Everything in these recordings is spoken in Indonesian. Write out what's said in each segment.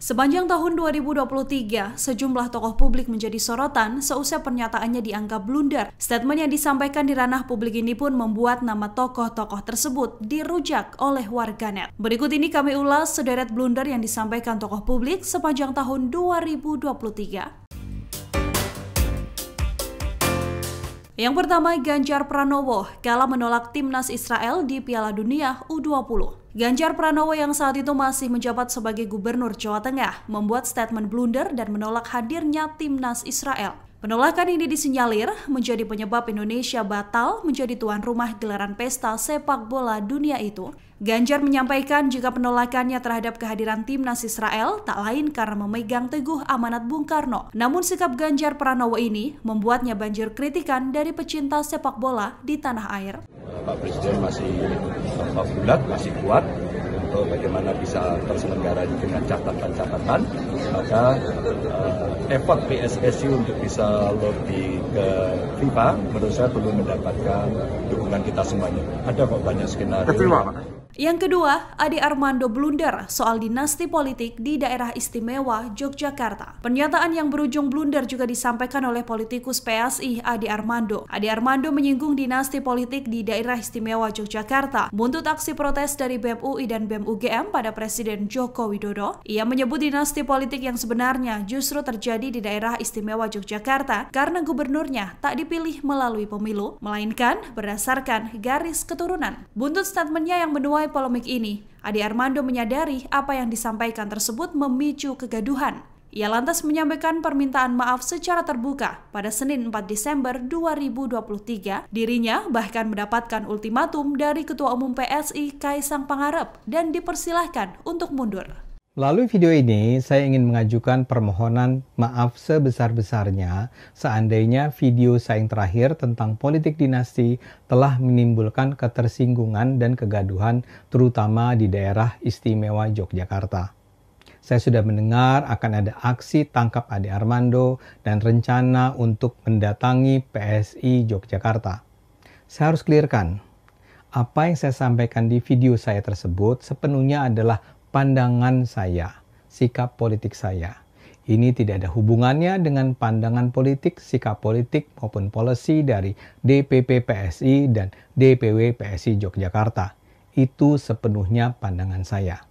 Sepanjang tahun 2023, sejumlah tokoh publik menjadi sorotan seusai pernyataannya dianggap blunder. Statement yang disampaikan di ranah publik ini pun membuat nama tokoh-tokoh tersebut dirujak oleh warganet. Berikut ini kami ulas sederet blunder yang disampaikan tokoh publik sepanjang tahun 2023. Yang pertama, Ganjar Pranowo kala menolak timnas Israel di Piala Dunia U20. Ganjar Pranowo yang saat itu masih menjabat sebagai Gubernur Jawa Tengah membuat statement blunder dan menolak hadirnya timnas Israel. Penolakan ini disinyalir menjadi penyebab Indonesia batal menjadi tuan rumah gelaran pesta sepak bola dunia itu. Ganjar menyampaikan jika penolakannya terhadap kehadiran timnas Israel tak lain karena memegang teguh amanat Bung Karno. Namun sikap Ganjar Pranowo ini membuatnya banjir kritikan dari pecinta sepak bola di tanah air. Pak Presiden masih bulat, masih kuat untuk bagaimana bisa terselenggara dengan catatan-catatan, maka effort PSSI untuk bisa lobby ke FIFA menurut saya belum mendapatkan dukungan kita semuanya. Ada kok banyak skenario. Yang kedua, Ade Armando blunder soal dinasti politik di daerah istimewa Yogyakarta. Pernyataan yang berujung blunder juga disampaikan oleh politikus PSI Ade Armando. Ade Armando menyinggung dinasti politik di daerah istimewa Yogyakarta. Buntut aksi protes dari BEM UI dan BEM UGM pada Presiden Joko Widodo, ia menyebut dinasti politik yang sebenarnya justru terjadi di daerah istimewa Yogyakarta karena gubernurnya tak dipilih melalui pemilu, melainkan berdasarkan garis keturunan. Buntut statementnya yang menuai polemik ini, Ade Armando menyadari apa yang disampaikan tersebut memicu kegaduhan. Ia lantas menyampaikan permintaan maaf secara terbuka pada Senin 4 Desember 2023. Dirinya bahkan mendapatkan ultimatum dari Ketua Umum PSI Kaisang Pangarep dan dipersilahkan untuk mundur. Melalui video ini, saya ingin mengajukan permohonan maaf sebesar-besarnya seandainya video saya yang terakhir tentang politik dinasti telah menimbulkan ketersinggungan dan kegaduhan terutama di daerah istimewa Yogyakarta. Saya sudah mendengar akan ada aksi tangkap Ade Armando dan rencana untuk mendatangi PSI Yogyakarta. Saya harus clearkan, apa yang saya sampaikan di video saya tersebut sepenuhnya adalah pandangan saya, sikap politik saya. Ini tidak ada hubungannya dengan pandangan politik, sikap politik maupun policy dari DPP PSI dan DPW PSI Yogyakarta. Itu sepenuhnya pandangan saya.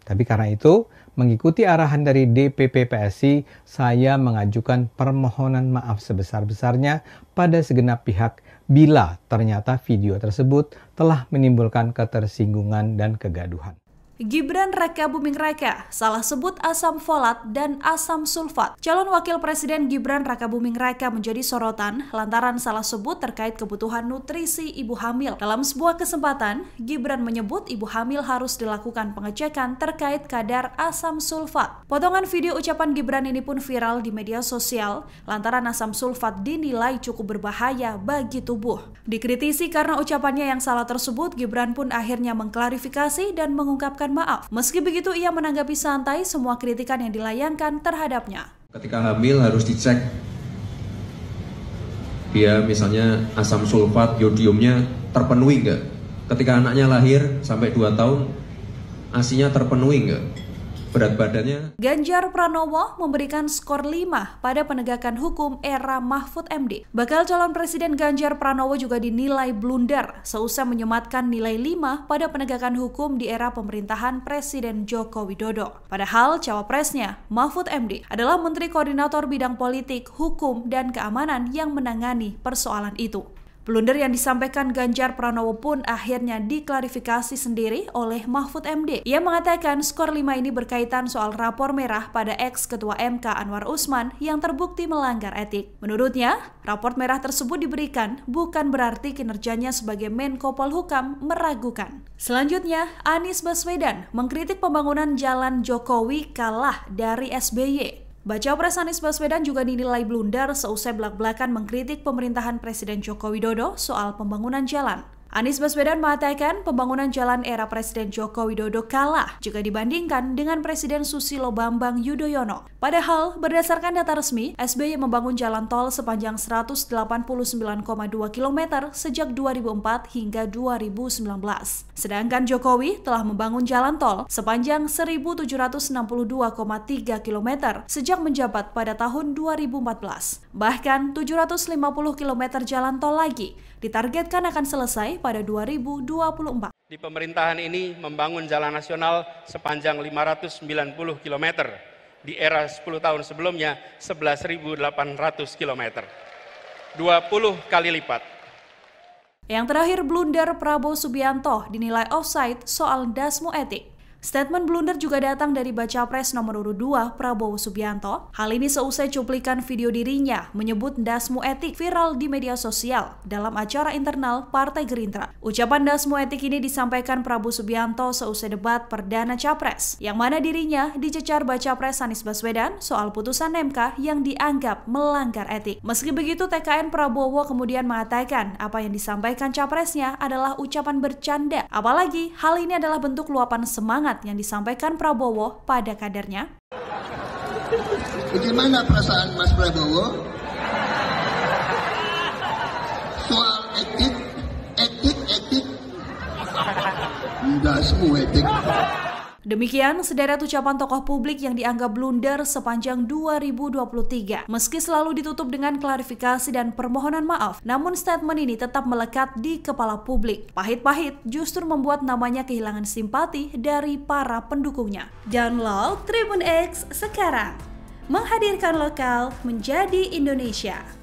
Tapi karena itu, mengikuti arahan dari DPP PSI, saya mengajukan permohonan maaf sebesar-besarnya pada segenap pihak bila ternyata video tersebut telah menimbulkan ketersinggungan dan kegaduhan. Gibran Raka Buming Raka salah sebut asam folat dan asam sulfat. Calon wakil presiden Gibran Raka Buming Raka menjadi sorotan lantaran salah sebut terkait kebutuhan nutrisi ibu hamil. Dalam sebuah kesempatan, Gibran menyebut ibu hamil harus dilakukan pengecekan terkait kadar asam sulfat. Potongan video ucapan Gibran ini pun viral di media sosial lantaran asam sulfat dinilai cukup berbahaya bagi tubuh. Dikritisi karena ucapannya yang salah tersebut, Gibran pun akhirnya mengklarifikasi dan mengungkapkan maaf. Meski begitu, ia menanggapi santai semua kritikan yang dilayangkan terhadapnya. Ketika hamil harus dicek dia misalnya asam sulfat, yodiumnya terpenuhi nggak. Ketika anaknya lahir sampai 2 tahun, ASI-nya terpenuhi nggak. Berat badannya. Ganjar Pranowo memberikan skor 5 pada penegakan hukum era Mahfud MD. Bakal calon presiden Ganjar Pranowo juga dinilai blunder seusai menyematkan nilai 5 pada penegakan hukum di era pemerintahan Presiden Joko Widodo. Padahal cawapresnya, Mahfud MD, adalah Menteri Koordinator Bidang Politik, Hukum, dan Keamanan yang menangani persoalan itu. Blunder yang disampaikan Ganjar Pranowo pun akhirnya diklarifikasi sendiri oleh Mahfud MD. Ia mengatakan skor 5 ini berkaitan soal rapor merah pada ex-ketua MK Anwar Usman yang terbukti melanggar etik. Menurutnya, rapor merah tersebut diberikan bukan berarti kinerjanya sebagai Menko Polhukam meragukan. Selanjutnya, Anies Baswedan mengkritik pembangunan jalan Jokowi kalah dari SBY. Bacawapres Anies Baswedan juga dinilai blunder seusai belak-belakan mengkritik pemerintahan Presiden Joko Widodo soal pembangunan jalan. Anies Baswedan mengatakan pembangunan jalan era Presiden Joko Widodo kalah jika dibandingkan dengan Presiden Susilo Bambang Yudhoyono. Padahal, berdasarkan data resmi, SBY membangun jalan tol sepanjang 189,2 km sejak 2004 hingga 2019. Sedangkan Jokowi telah membangun jalan tol sepanjang 1.762,3 km sejak menjabat pada tahun 2014. Bahkan 750 km jalan tol lagi ditargetkan akan selesai pada 2024. Di pemerintahan ini membangun jalan nasional sepanjang 590 km. Di era 10 tahun sebelumnya 11.800 km. 20 kali lipat. Yang terakhir, blunder Prabowo Subianto dinilai offside soal dasmu etik. Statement blunder juga datang dari Baca Pres nomor urut 2 Prabowo Subianto. Hal ini seusai cuplikan video dirinya menyebut dasmu etik viral di media sosial dalam acara internal Partai Gerindra. Ucapan dasmu etik ini disampaikan Prabowo Subianto seusai debat perdana Capres, yang mana dirinya dicecar Baca Pres Anies Baswedan soal putusan MK yang dianggap melanggar etik. Meski begitu, TKN Prabowo kemudian mengatakan apa yang disampaikan Capresnya adalah ucapan bercanda. Apalagi hal ini adalah bentuk luapan semangat yang disampaikan Prabowo pada kadernya. Bagaimana perasaan Mas Prabowo soal etik? Tidak semua etik. Demikian sederet ucapan tokoh publik yang dianggap blunder sepanjang 2023. Meski selalu ditutup dengan klarifikasi dan permohonan maaf, namun statement ini tetap melekat di kepala publik. Pahit-pahit justru membuat namanya kehilangan simpati dari para pendukungnya. Download Tribun X sekarang. Menghadirkan lokal menjadi Indonesia.